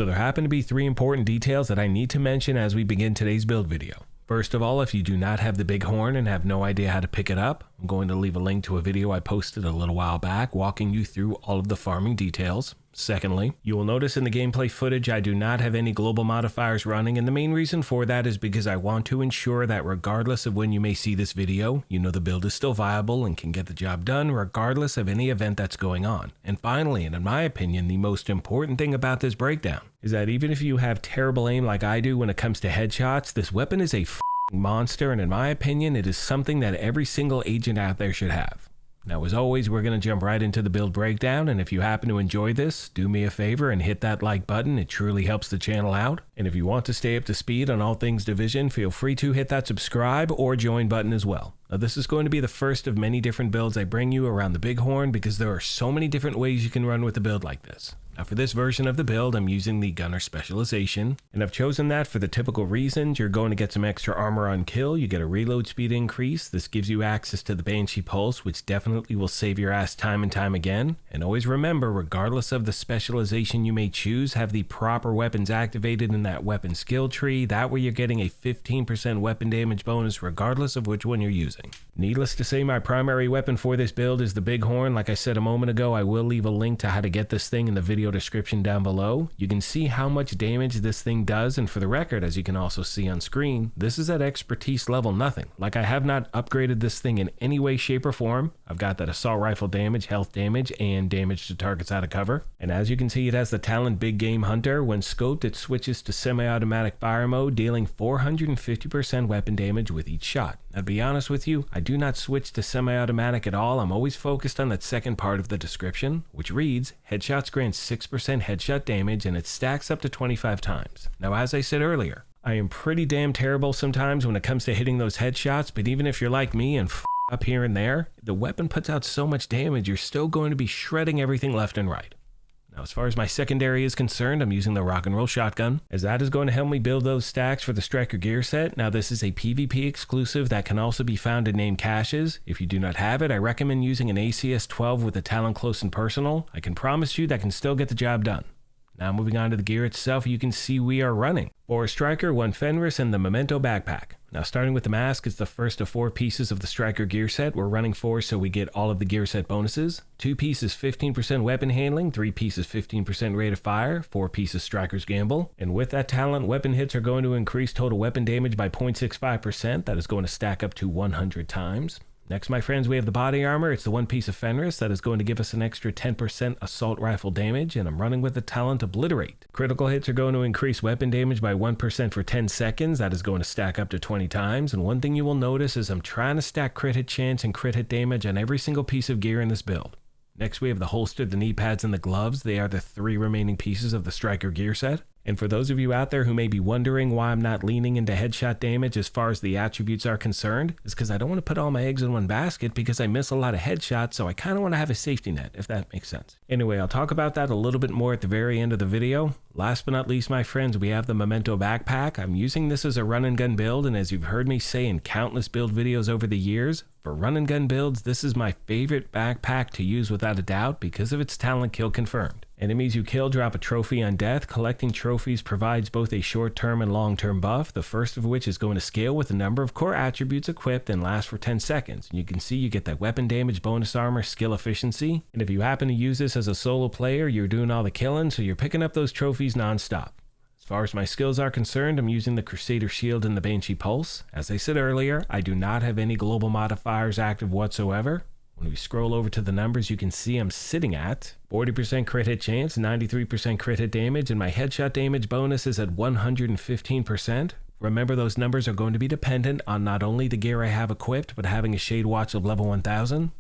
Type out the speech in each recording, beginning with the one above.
So there happen to be 3 important details that I need to mention as we begin today's build video. First of all, if you do not have the Bighorn and have no idea how to pick it up, I'm going to leave a link to a video I posted a little while back walking you through all of the farming details. Secondly, you will notice in the gameplay footage I do not have any global modifiers running, and the main reason for that is because I want to ensure that regardless of when you may see this video, you know the build is still viable and can get the job done regardless of any event that's going on. And finally, and in my opinion, the most important thing about this breakdown is that even if you have terrible aim like I do when it comes to headshots, this weapon is a monster, and in my opinion, it is something that every single agent out there should have. Now, as always, we're going to jump right into the build breakdown, and if you happen to enjoy this, do me a favor and hit that like button. It truly helps the channel out. And if you want to stay up to speed on all things Division, feel free to hit that subscribe or join button as well. Now, this is going to be the first of many different builds I bring you around the Bighorn because there are so many different ways you can run with a build like this. Now, for this version of the build, I'm using the gunner specialization, and I've chosen that for the typical reasons. You're going to get some extra armor on kill, you get a reload speed increase, this gives you access to the Banshee Pulse, which definitely will save your ass time and time again. And always remember, regardless of the specialization you may choose, have the proper weapons activated in that weapon skill tree. That way you're getting a 15% weapon damage bonus regardless of which one you're using. Needless to say, my primary weapon for this build is the Bighorn. Like I said a moment ago, I will leave a link to how to get this thing in the video description down below. You can see how much damage this thing does, and for the record, as you can also see on screen, this is at expertise level nothing. Like, I have not upgraded this thing in any way, shape, or form. I've got that assault rifle damage, health damage, and damage to targets out of cover. And as you can see, it has the talent Big Game Hunter. When scoped, it switches to semi-automatic fire mode, dealing 450% weapon damage with each shot. Now, to be honest with you, I do not switch to semi-automatic at all. I'm always focused on that second part of the description, which reads, headshots grant 6% headshot damage, and it stacks up to 25 times. Now, as I said earlier, I am pretty damn terrible sometimes when it comes to hitting those headshots, but even if you're like me and up here and there, the weapon puts out so much damage, you're still going to be shredding everything left and right. Now, as far as my secondary is concerned, I'm using the rock and roll shotgun, as that is going to help me build those stacks for the striker gear set. Now, this is a PvP exclusive that can also be found in named caches. If you do not have it, I recommend using an ACS-12 with a Talon Close and Personal. I can promise you that can still get the job done. Now, moving on to the gear itself, you can see we are running 4 striker, 1 Fenris, and the Memento backpack. Now, starting with the mask, it's the first of 4 pieces of the striker gear set. We're running 4 so we get all of the gear set bonuses. 2 pieces 15% weapon handling, 3 pieces 15% rate of fire, 4 pieces striker's gamble. And with that talent, weapon hits are going to increase total weapon damage by 0.65%. That is going to stack up to 100 times. Next, my friends, we have the body armor. It's the 1 piece of Fenris that is going to give us an extra 10% assault rifle damage, and I'm running with the talent Obliterate. Critical hits are going to increase weapon damage by 1% for 10 seconds. That is going to stack up to 20 times. And one thing you will notice is I'm trying to stack crit hit chance and crit hit damage on every single piece of gear in this build. Next, we have the holster, the knee pads, and the gloves. They are the 3 remaining pieces of the striker gear set. And for those of you out there who may be wondering why I'm not leaning into headshot damage as far as the attributes are concerned, is because I don't want to put all my eggs in one basket because I miss a lot of headshots, so I kind of want to have a safety net, if that makes sense. Anyway, I'll talk about that a little bit more at the very end of the video. Last but not least, my friends, we have the Memento backpack. I'm using this as a run and gun build, and as you've heard me say in countless build videos over the years, for run and gun builds, this is my favorite backpack to use without a doubt because of its talent kill confirmed. Enemies you kill drop a trophy on death. Collecting trophies provides both a short-term and long-term buff, the first of which is going to scale with the number of core attributes equipped and last for 10 seconds. And you can see you get that weapon damage, bonus armor, skill efficiency. And if you happen to use this as a solo player, you're doing all the killing, so you're picking up those trophies non-stop. As far as my skills are concerned, I'm using the Crusader Shield and the Banshee Pulse. As I said earlier, I do not have any global modifiers active whatsoever. When we scroll over to the numbers, you can see I'm sitting at 40% crit hit chance, 93% crit hit damage, and my headshot damage bonus is at 115%. Remember, those numbers are going to be dependent on not only the gear I have equipped, but having a Shade Watch of level 1000.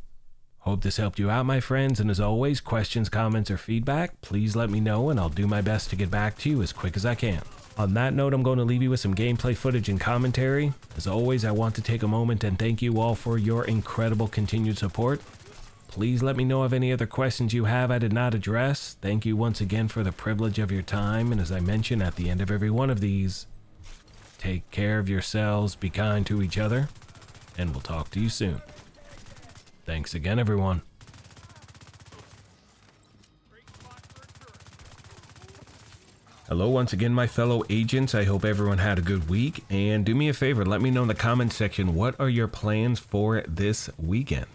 Hope this helped you out, my friends, and as always, questions, comments, or feedback, please let me know and I'll do my best to get back to you as quick as I can. On that note, I'm going to leave you with some gameplay footage and commentary. As always, I want to take a moment and thank you all for your incredible continued support. Please let me know of any other questions you have I did not address. Thank you once again for the privilege of your time, and as I mention at the end of every one of these, take care of yourselves, be kind to each other, and we'll talk to you soon. Thanks again, everyone. Hello once again, my fellow agents. I hope everyone had a good week, and do me a favor, let me know in the comment section, what are your plans for this weekend?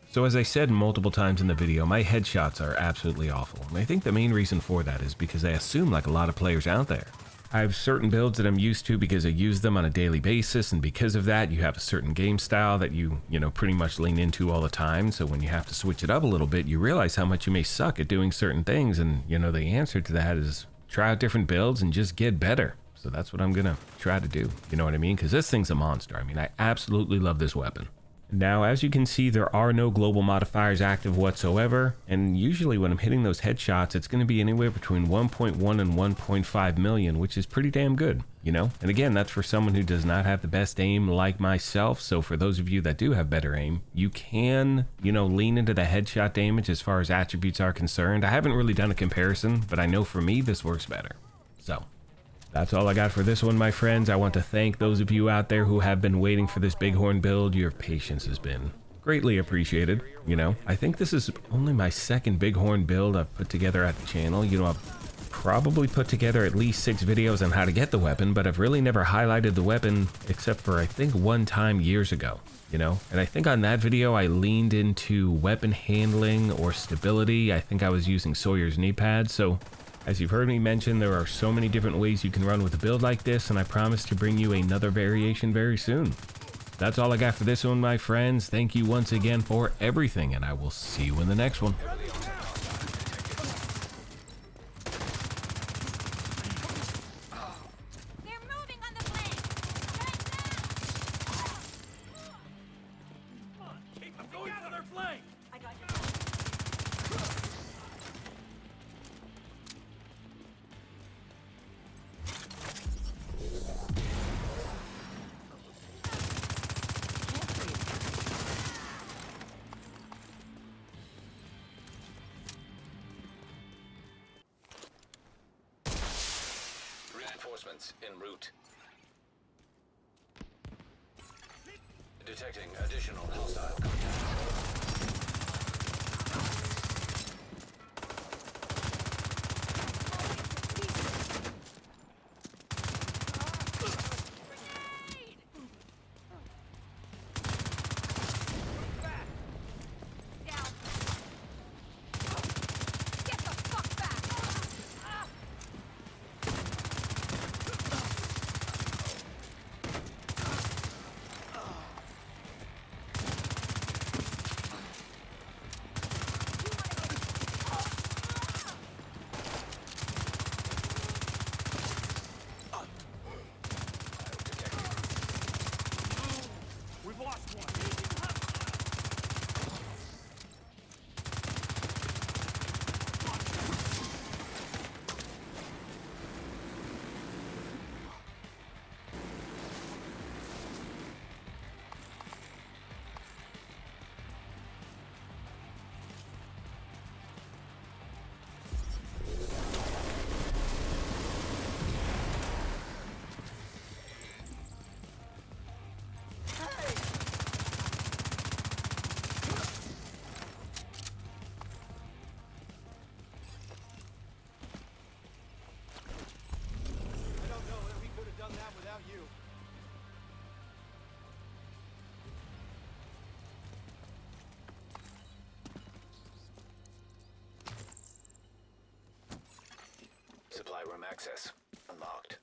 So as I said multiple times in the video, my headshots are absolutely awful, and I think the main reason for that is because I assume, like a lot of players out there, I have certain builds that I'm used to because I use them on a daily basis, and because of that, you have a certain game style that you pretty much lean into all the time. So when you have to switch it up a little bit, you realize how much you may suck at doing certain things, and the answer to that is try out different builds and just get better. So that's what I'm gonna try to do, you know what I mean? Because this thing's a monster. I mean, I absolutely love this weapon. Now, as you can see, there are no global modifiers active whatsoever, and usually when I'm hitting those headshots, it's going to be anywhere between 1.1 and 1.5 million, which is pretty damn good, And again, that's for someone who does not have the best aim like myself. So for those of you that do have better aim, you can, lean into the headshot damage as far as attributes are concerned. I haven't really done a comparison, but I know for me, this works better. So that's all I got for this one, my friends. I want to thank those of you out there who have been waiting for this Bighorn build. Your patience has been greatly appreciated. I think this is only my second Bighorn build I've put together at the channel. I've probably put together at least 6 videos on how to get the weapon, but I've really never highlighted the weapon except for, I think, one time years ago, And I think on that video, I leaned into weapon handling or stability. I think I was using Sawyer's knee pads, so as you've heard me mention, there are so many different ways you can run with a build like this, and I promise to bring you another variation very soon. That's all I got for this one, my friends. Thank you once again for everything, and I will see you in the next one. Reinforcements en route. Detecting additional hostile contact. Supply room access unlocked.